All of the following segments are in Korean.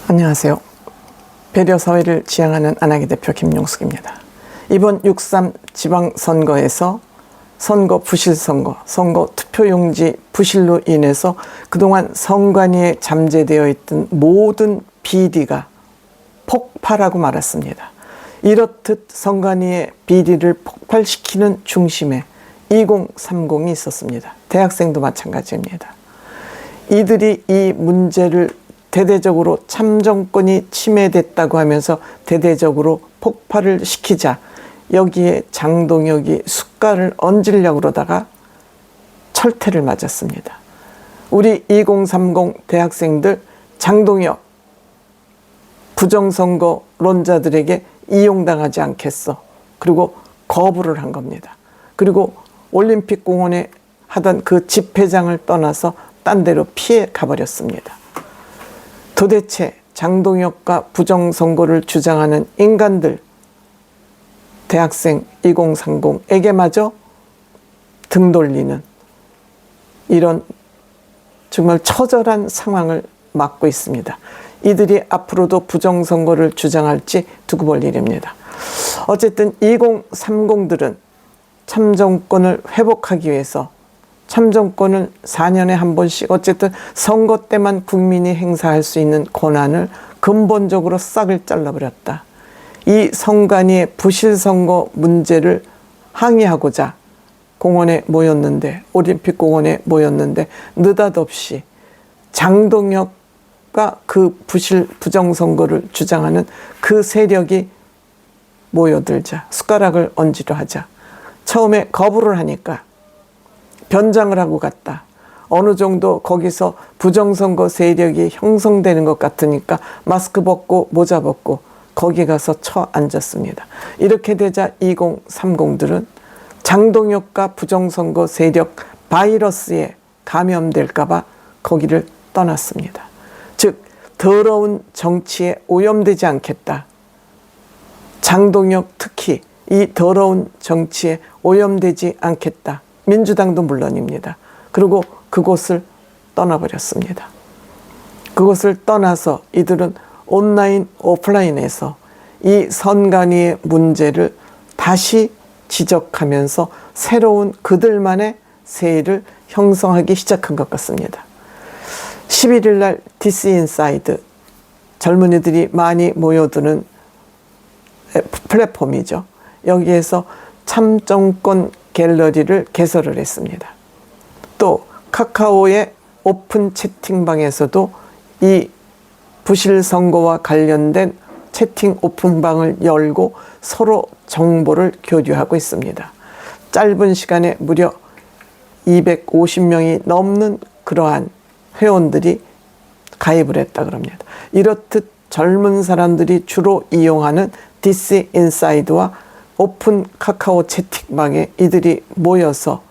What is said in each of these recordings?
안녕하세요. 배려사회를 지향하는 안하기 대표 김용숙입니다. 이번 6.3 지방선거에서 선거 부실선거, 선거 투표용지 부실로 인해서 그동안 선관위에 잠재되어 있던 모든 비리가 폭발하고 말았습니다. 이렇듯 선관위의 비리를 폭발시키는 중심에 2030이 있었습니다. 대학생도 마찬가지입니다. 이들이 이 문제를 대대적으로 참정권이 침해됐다고 하면서 대대적으로 폭발을 시키자 여기에 장동혁이 숟갈을 얹으려고 그러다가 철퇴를 맞았습니다. 우리 2030 대학생들 장동혁 부정선거론자들에게 이용당하지 않겠어. 그리고 거부를 한 겁니다. 그리고 올림픽공원에 하던 그 집회장을 떠나서 딴 데로 피해 가버렸습니다. 도대체 장동혁과 부정선거를 주장하는 인간들, 대학생 2030에게마저 등 돌리는 이런 정말 처절한 상황을 맞고 있습니다. 이들이 앞으로도 부정선거를 주장할지 두고 볼 일입니다. 어쨌든 2030들은 참정권을 회복하기 위해서 참정권을 4년에 한 번씩 어쨌든 선거 때만 국민이 행사할 수 있는 권한을 근본적으로 싹을 잘라버렸다. 이 선관위의 부실선거 문제를 항의하고자 공원에 모였는데, 올림픽 공원에 모였는데 느닷없이 장동혁과 그 부정선거를 주장하는 그 세력이 모여들자 숟가락을 얹으려 하자 처음에 거부를 하니까 변장을 하고 갔다. 어느 정도 거기서 부정선거 세력이 형성되는 것 같으니까 마스크 벗고 모자 벗고 거기 가서 앉았습니다. 이렇게 되자 2030들은 장동혁과 부정선거 세력 바이러스에 감염될까 봐 거기를 떠났습니다. 즉 더러운 정치에 오염되지 않겠다. 장동혁 특히 이 더러운 정치에 오염되지 않겠다. 민주당도 물론입니다. 그리고 그곳을 떠나버렸습니다. 그곳을 떠나서 이들은 온라인, 오프라인에서 이 선관위의 문제를 다시 지적하면서 새로운 그들만의 세일을 형성하기 시작한 것 같습니다. 11일 날 디스인사이드, 젊은이들이 많이 모여드는 플랫폼이죠. 여기에서 참정권 갤러리를 개설을 했습니다. 또 카카오의 오픈 채팅방에서도 이 부실선거와 관련된 채팅 오픈방을 열고 서로 정보를 교류하고 있습니다. 짧은 시간에 무려 250명이 넘는 그러한 회원들이 가입을 했다 그럽니다. 이렇듯 젊은 사람들이 주로 이용하는 디스인사이드와 오픈 카카오 채팅방에 이들이 모여서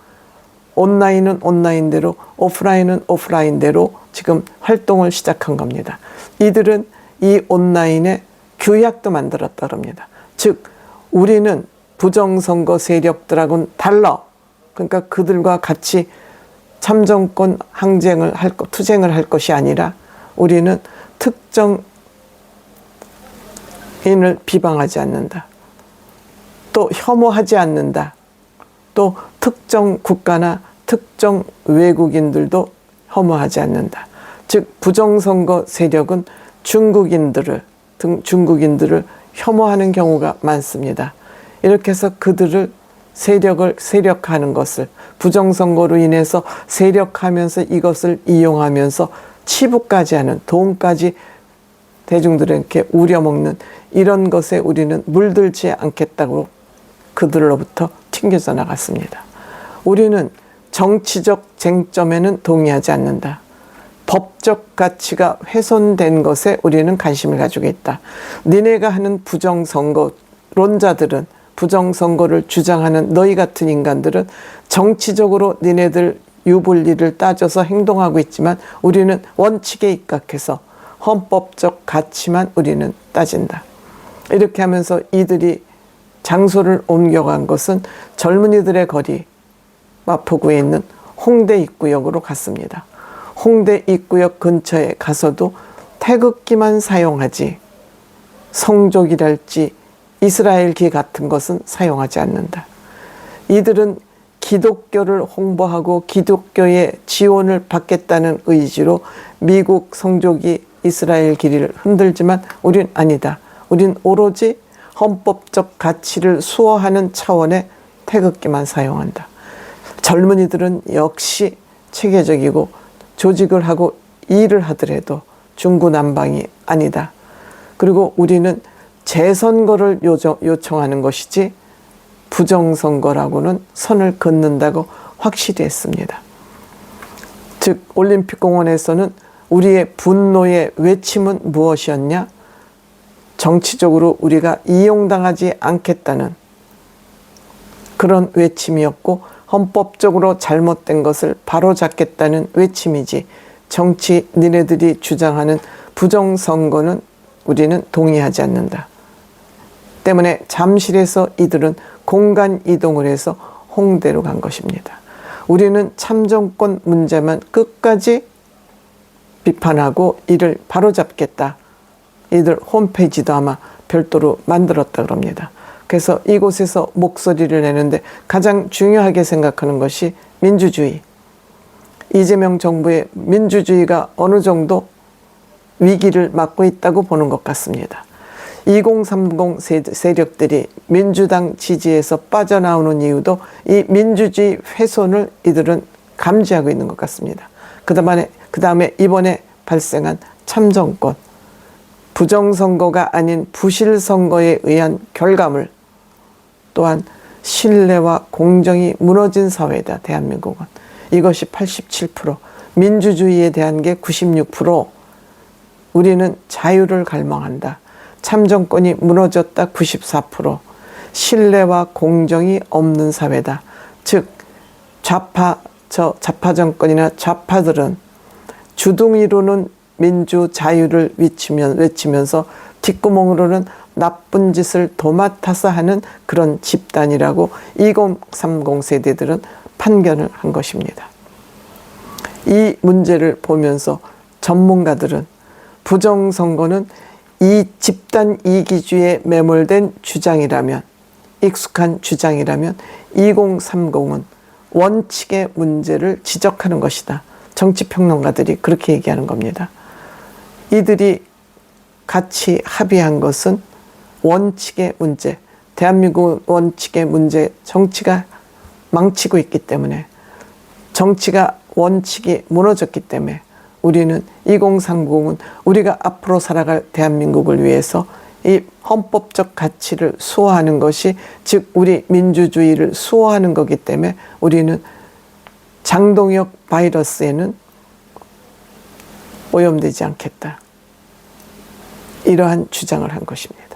온라인은 온라인대로 오프라인은 오프라인대로 지금 활동을 시작한 겁니다. 이들은 이 온라인에 규약도 만들었다 그럽니다. 즉 우리는 부정선거 세력들하고는 달라. 그러니까 그들과 같이 참정권 항쟁을 투쟁을 할 것이 아니라 우리는 특정인을 비방하지 않는다. 또 혐오하지 않는다. 또 특정 국가나 특정 외국인들도 혐오하지 않는다. 즉 부정선거 세력은 중국인들을 혐오하는 경우가 많습니다. 이렇게 해서 그들을 세력화하는 것을 부정선거로 인해서 세력하면서 이것을 이용하면서 치부까지 하는 돈까지 대중들에게 우려먹는 이런 것에 우리는 물들지 않겠다고 그들로부터 튕겨져 나갔습니다. 우리는 정치적 쟁점에는 동의하지 않는다. 법적 가치가 훼손된 것에 우리는 관심을 가지고 있다. 니네가 하는 부정선거론자들은 부정선거를 주장하는 너희 같은 인간들은 정치적으로 니네들 유불리를 따져서 행동하고 있지만 우리는 원칙에 입각해서 헌법적 가치만 우리는 따진다. 이렇게 하면서 이들이 장소를 옮겨간 것은 젊은이들의 거리 마포구에 있는 홍대 입구역으로 갔습니다. 홍대 입구역 근처에 가서도 태극기만 사용하지 성족이랄지 이스라엘기 같은 것은 사용하지 않는다. 이들은 기독교를 홍보하고 기독교의 지원을 받겠다는 의지로 미국 성족이 이스라엘 길이를 흔들지만 우린 아니다. 우린 오로지 헌법적 가치를 수호하는 차원의 태극기만 사용한다. 젊은이들은 역시 체계적이고 조직을 하고 일을 하더라도 중구난방이 아니다. 그리고 우리는 재선거를 요청하는 것이지 부정선거라고는 선을 긋는다고 확실히 했습니다. 즉 올림픽공원에서는 우리의 분노의 외침은 무엇이었냐? 정치적으로 우리가 이용당하지 않겠다는 그런 외침이었고 헌법적으로 잘못된 것을 바로잡겠다는 외침이지 정치 니네들이 주장하는 부정선거는 우리는 동의하지 않는다. 때문에 잠실에서 이들은 공간 이동을 해서 홍대로 간 것입니다. 우리는 참정권 문제만 끝까지 비판하고 이를 바로잡겠다. 이들 홈페이지도 아마 별도로 만들었다 그럽니다. 그래서 이곳에서 목소리를 내는데 가장 중요하게 생각하는 것이 민주주의. 이재명 정부의 민주주의가 어느 정도 위기를 맞고 있다고 보는 것 같습니다. 2030 세력들이 민주당 지지에서 빠져나오는 이유도 이 민주주의 훼손을 이들은 감지하고 있는 것 같습니다. 그 다음에 이번에 발생한 참정권, 부정선거가 아닌 부실선거에 의한 결과물, 또한 신뢰와 공정이 무너진 사회다. 대한민국은. 이것이 87%, 민주주의에 대한 게 96%, 우리는 자유를 갈망한다. 참정권이 무너졌다. 94%, 신뢰와 공정이 없는 사회다. 즉 좌파 정권이나 좌파들은 주둥이로는 민주 자유를 외치면서 뒷구멍으로는 나쁜 짓을 도맡아서 하는 그런 집단이라고 2030 세대들은 판결을 한 것입니다. 이 문제를 보면서 전문가들은 부정선거는 이 집단 이기주의에 매몰된 주장이라면, 익숙한 주장이라면 2030은 원칙의 문제를 지적하는 것이다. 정치평론가들이 그렇게 얘기하는 겁니다. 이들이 같이 합의한 것은 원칙의 문제, 대한민국 원칙의 문제, 정치가 망치고 있기 때문에, 정치가 원칙이 무너졌기 때문에 우리는 2030은 우리가 앞으로 살아갈 대한민국을 위해서 이 헌법적 가치를 수호하는 것이, 즉 우리 민주주의를 수호하는 거기 때문에 우리는 장동혁 바이러스에는 오염되지 않겠다. 이러한 주장을 한 것입니다.